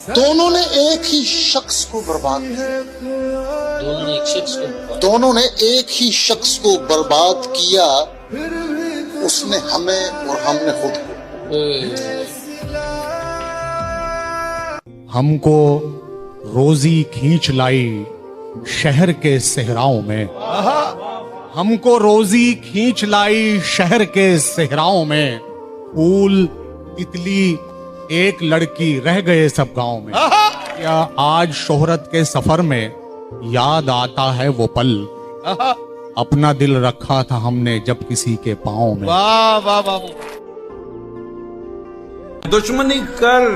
दोनों ने एक ही शख्स को बर्बाद किया। दोनों ने एक ही शख्स को बर्बाद किया, उसने हमें और हमने खुद को। हमको रोजी खींच लाई शहर के सहराओं में, हमको रोजी खींच लाई शहर के सहराओं में, फूल तितली एक लड़की रह गए सब गांव में। क्या आज शोहरत के सफर में याद आता है वो पल, अपना दिल रखा था हमने जब किसी के पाँव में। वाह वाह वाह। दुश्मनी कर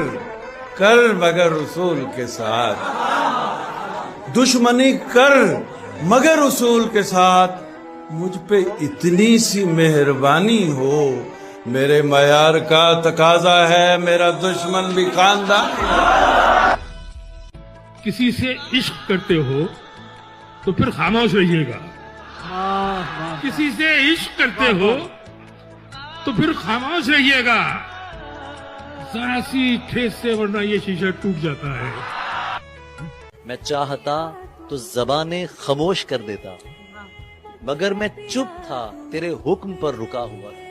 कर मगर उसूल के साथ, दुश्मनी कर मगर उसूल के साथ, मुझ पे इतनी सी मेहरबानी हो, मेरे मयार का तकाजा है मेरा दुश्मन भी खानदान। किसी से इश्क करते हो तो फिर खामोश रहिएगा, किसी से इश्क करते हो तो फिर खामोश रहिएगा, जरा सी ठेस से, वरना ये शीशा टूट जाता है। मैं चाहता तो ज़बानें खामोश कर देता, मगर मैं चुप था तेरे हुक्म पर रुका हुआ था।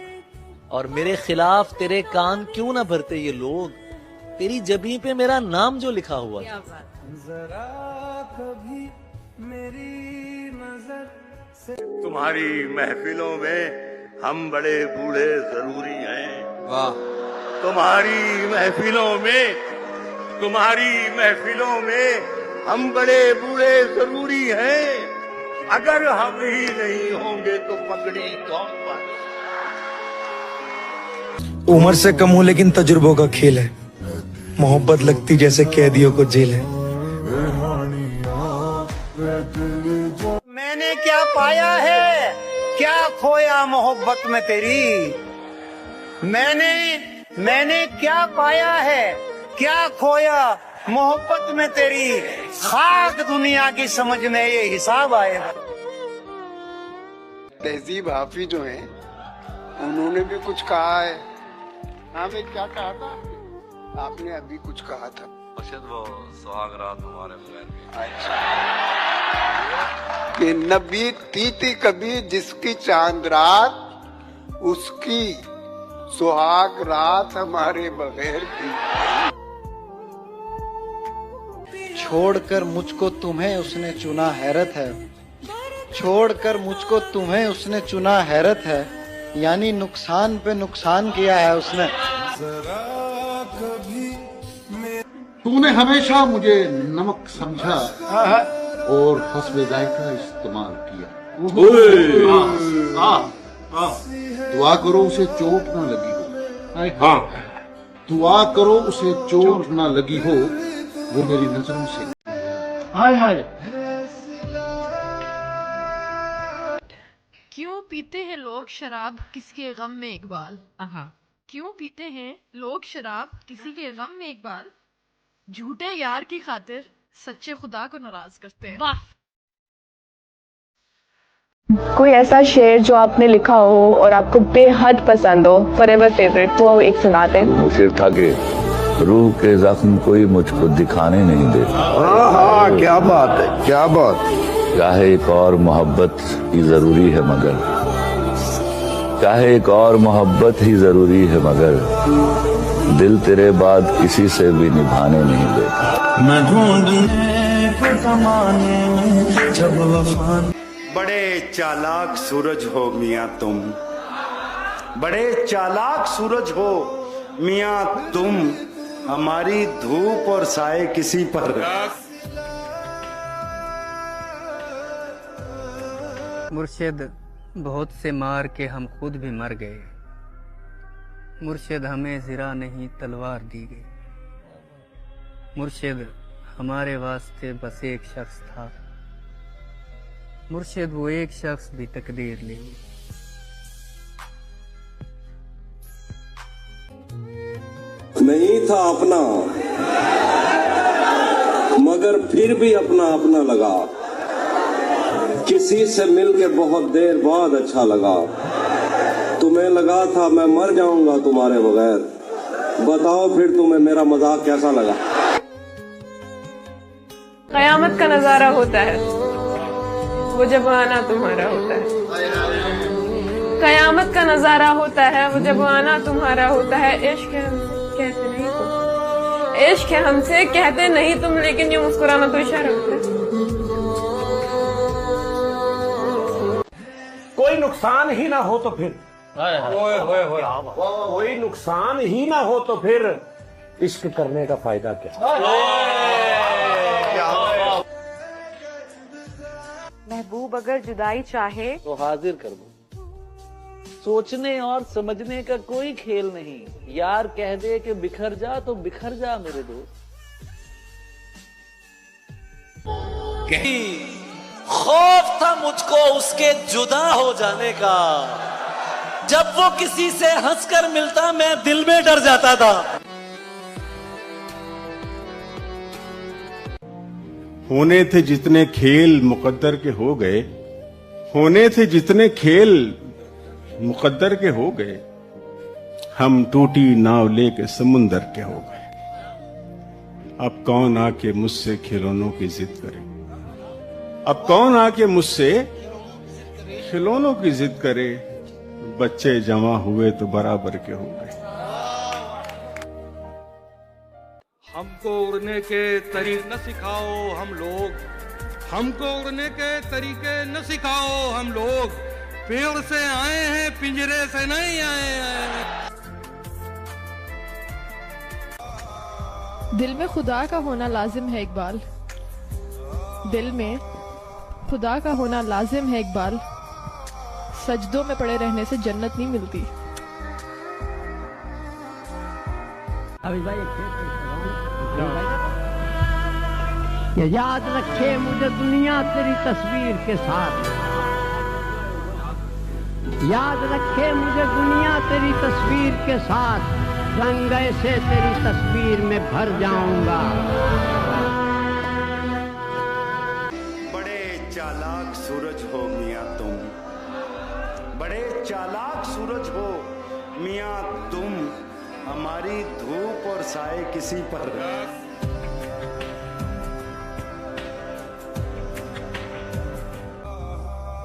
और मेरे खिलाफ तेरे कान क्यों ना भरते ये लोग, तेरी जबीं पे मेरा नाम जो लिखा हुआ था। जरा कभी मेरी नजर से। तुम्हारी महफिलों में हम बड़े बूढ़े जरूरी हैं। वाह। तुम्हारी महफिलों में हम बड़े बूढ़े जरूरी हैं। अगर हम ही नहीं होंगे तो पगड़ी कौन पाए। उम्र से कम हूँ लेकिन तजुर्बों का खेल है, मोहब्बत लगती जैसे कैदियों को जेल है। मैंने क्या पाया है, क्या खोया मोहब्बत में तेरी। मैंने क्या पाया है, क्या खोया मोहब्बत में तेरी। खाक दुनिया की समझ में ये हिसाब आएगा। तहजीब हाफिज जो है उन्होंने भी कुछ कहा है। हाँ भाई, क्या कहा था आपने? अभी कुछ कहा था। वो सुहाग रात हमारे बगैर। अच्छा, कि न बीती कभी जिसकी चांद रात, उसकी सुहाग रात हमारे बगैर थी। छोड़कर मुझको तुम्हें उसने चुना हैरत है, छोड़कर मुझको तुम्हें उसने चुना हैरत है, यानी नुकसान पे नुकसान किया है उसने। तूने हमेशा मुझे नमक समझा और हस्बे जायका इस्तेमाल किया। दुआ करो उसे चोट ना लगी हो। हाँ, दुआ करो उसे चोट ना लगी हो, वो मेरी नजरों से। हाय हाय। क्यों पीते हैं लोग शराब किसी के गम में इकबाल। क्यों पीते हैं लोग शराब किसी के गम में इकबाल, झूठे यार की खातिर सच्चे खुदा को नाराज करते हैं। वाह। कोई ऐसा शेर जो आपने लिखा हो और आपको बेहद पसंद हो, फॉरएवर फेवरेट, वो एक सुनाते हैं। शेर था कि रूह के जख्म कोई मुझको दिखाने नहीं देता। हाँ, क्या बात है, क्या बात। चाहे एक और मोहब्बत ही जरूरी है मगर, चाहे एक और मोहब्बत ही जरूरी है मगर, दिल तेरे बाद किसी से भी निभाने नहीं देता। मैं ढूंढने को ज़माने में जब वफा। बड़े चालाक सूरज हो मियाँ तुम, बड़े चालाक सूरज हो मियाँ तुम, हमारी धूप और साए किसी पर। मुर्शिद बहुत से मार के हम खुद भी मर गए, मुर्शिद हमें ज़रा नहीं तलवार दी गई। मुर्शिद हमारे वास्ते बस एक शख्स था, मुर्शिद वो एक शख्स भी तकदीर ले गई। नहीं था अपना मगर फिर भी अपना अपना लगा, किसी से मिलके बहुत देर बाद अच्छा लगा। तुम्हें लगा था मैं मर जाऊंगा तुम्हारे बगैर, बताओ फिर तुम्हें मेरा मजाक कैसा लगा। कयामत का नजारा होता है वो जब आना तुम्हारा होता है। कयामत का नजारा होता है वो जब आना तुम्हारा होता है। इश्क है हमसे कहते नहीं तुम, इश्क है हमसे कहते नहीं तुम, लेकिन ये मुस्कुराना तो इशारा होता है। कोई नुकसान ही ना हो तो फिर कोई नुकसान ही ना हो तो फिर इश्क करने का फायदा क्या। महबूब अगर जुदाई चाहे तो हाजिर कर दो। सोचने और समझने का कोई खेल नहीं। यार कह दे कि बिखर जा तो बिखर जा मेरे दोस्त। खौफ था मुझको उसके जुदा हो जाने का, जब वो किसी से हंसकर मिलता मैं दिल में डर जाता था। होने थे जितने खेल मुकद्दर के हो गए, होने थे जितने खेल मुकद्दर के हो गए, हम टूटी नाव लेके समुंदर के हो गए। अब कौन आके मुझसे खिलौनों की जिद करे, अब कौन आके मुझसे खिलौनों की जिद करे। बच्चे जमा हुए तो बराबर के हो गए। हमको उड़ने के तरीके न सिखाओ हम लोग, हमको उड़ने के तरीके न सिखाओ हम लोग। पेड़ से आए हैं पिंजरे से नहीं आए हैं। दिल में खुदा का होना लाजिम है इकबाल, दिल में खुदा का होना लाजिम है इकबाल। सजदों में पड़े रहने से जन्नत नहीं मिलती। ये याद रखे मुझे दुनिया तेरी तस्वीर के साथ, याद रखे मुझे दुनिया तेरी तस्वीर के साथ। रंग ऐसे तेरी तस्वीर में भर जाऊंगा। बड़े चालाक सूरज हो मियां तुम, बड़े चालाक सूरज हो मियां तुम। हमारी धूप और साए किसी पर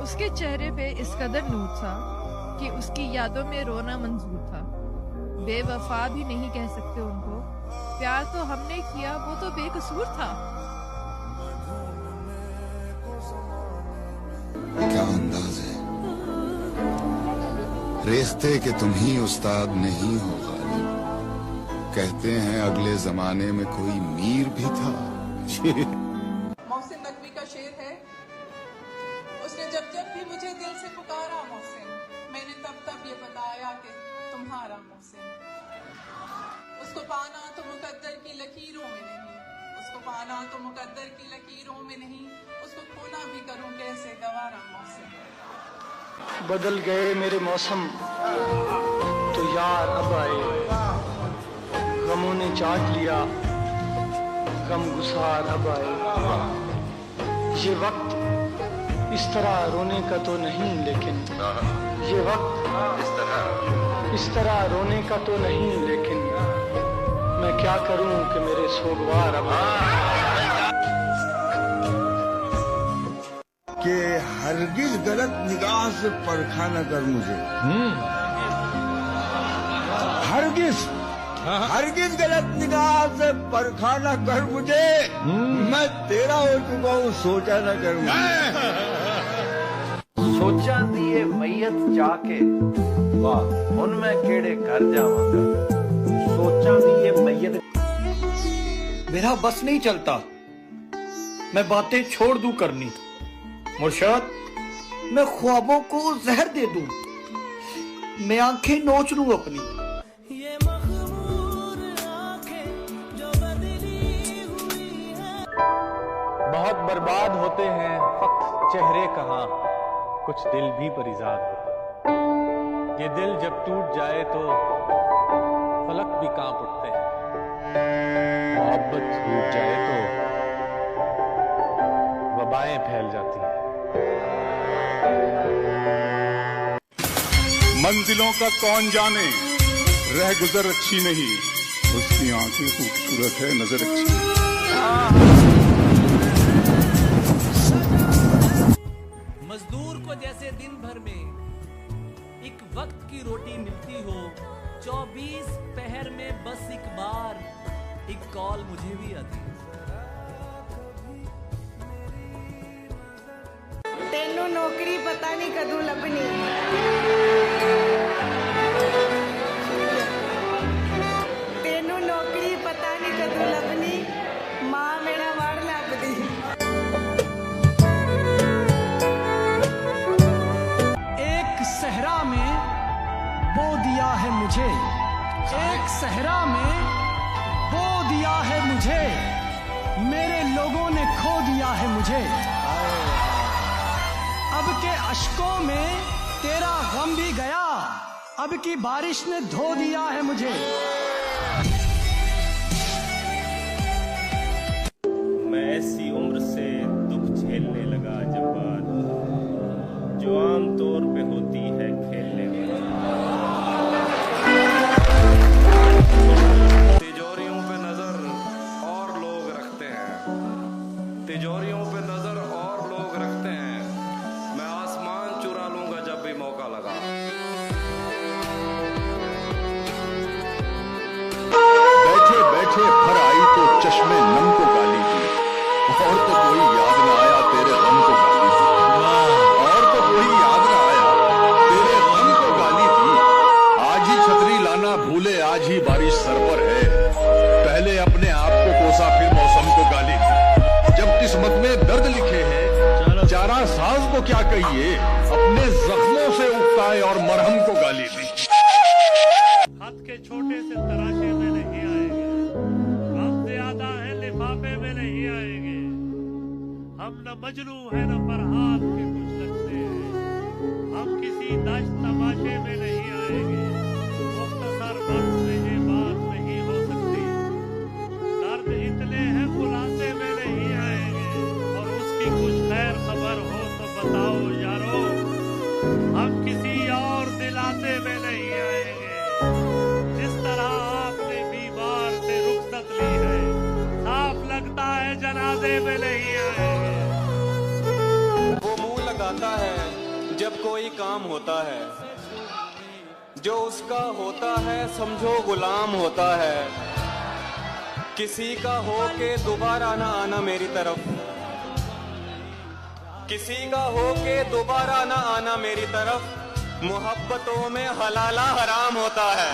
उसके चेहरे पे इस कदर नूर था कि उसकी यादों में रोना मंजूर था। बेवफा भी नहीं कह सकते उनको, प्यार तो हमने किया वो तो बेकसूर था। क्या अंदाज है रेख्ते कि तुम ही उस्ताद नहीं हो गालिब। कहते हैं अगले जमाने में कोई मीर भी था। मोहसिन नकवी का शेर है, उसने जब जब भी मुझे दिल से पुकारा मोहसिन, मैंने तब तब ये बताया कि तुम्हारा मोहसिन। उसको पाना तो मुकद्दर की लकीरों में नहीं, उसको पाना तो मुकद्दर की लकीरों में नहीं, उसको खोना भी करूं कैसे गवारा मोहसिन। बदल गए मेरे मौसम तो यार अब आए, गमों ने चाट लिया गम गुसार अब आए। ये वक्त इस तरह रोने का तो नहीं, लेकिन ये वक्त इस तरह रोने का तो नहीं, लेकिन मैं क्या करूं कि मेरे सोगवार अब कि हरगिज गलत निगाह से परखा न कर मुझे। हरगिज गलत निगाह से परखा न कर मुझे। मैं तेरा हो चुका हूँ सोचा न कर मुझे। सोचा दिए मैयत जाके वाह उनमें केड़े घर जावांगा। सोचा दिए मैयत। मेरा बस नहीं चलता मैं बातें छोड़ दूं करनी। मुर्शद मैं ख्वाबों को जहर दे दूं, मैं आंखें नोच लूं अपनी। बहुत बर्बाद होते हैं फक्त चेहरे कहाँ, कुछ दिल भी परिजाद होते। ये दिल जब टूट जाए तो फलक भी कांप उठते हैं। मोहब्बत टूट जाए तो वबाएं फैल जाती हैं। मंजिलों का कौन जाने, रह गुजर अच्छी नहीं, उसकी आंखें खूबसूरत है नजर अच्छी। मजदूर को जैसे दिन भर में एक वक्त की रोटी मिलती हो, 24 पहर में बस एक बार एक कॉल मुझे भी आती। तेनू नौकरी पता नहीं कदू लभनी, तेनू नौकरी पता नहीं कदू लभनी, मां मेरा वाड़ लभदी। एक सहरा में बो दिया है मुझे, एक सहरा में बो दिया है मुझे, मेरे लोगों ने खो दिया है मुझे। अब के अश्कों में तेरा गम भी गया, अब की बारिश ने धो दिया है मुझे। मैं ऐसी उम्र से दुख झेलने लगा जब बात जो आम तौर पे होती है खेलने वाली। तिजोरियों पे नजर और लोग रखते हैं, तिजोरियों पे नजर और लोग रखते हैं, मैं आसमान चुरा लूंगा जब भी मौका लगा। बैठे बैठे भर आई तो चश्मे नम को गाली दी, और तो कोई याद न आया तेरे गम को गाली दी, और तो कोई याद न आया तेरे गम को गाली दी। आज ही छतरी लाना भूले, आज ही बारिश सर पर है, पहले अपने आप को कोसा फिर मौसम को गाली दी। जब किस्मत में दर्द लिखे हैं चारा साज को क्या कहिए, अपने जख्मों से उगताए और मरहम को गाली दी। हाथ के छोटे से तराशे में नहीं आएंगे, हम ज्यादा है लिफाफे में नहीं आएंगे, हम न मजनू है न फरहाद के कुछ लगते हैं, हम किसी दश्त तमाशे में नहीं आएंगे, मुख्तसर वक्त में ये बात नहीं हो सकती, दर्द इतने हैं खुलासे में नहीं आएंगे, और उसकी कुछ खैर खबर हो तो बताओ यारो, हम किसी और दिलासे में नहीं आएंगे। जिस तरह आपने बीमार से रुखसत ली है, साफ लगता है जनाजे में नहीं आएंगे। वो मुंह लगाता है जब कोई काम होता है, जो उसका होता है समझो गुलाम होता है, किसी का हो के दोबारा ना आना मेरी तरफ, किसी का हो के दोबारा ना आना मेरी तरफ, मोहब्बतों में हलाला हराम होता है।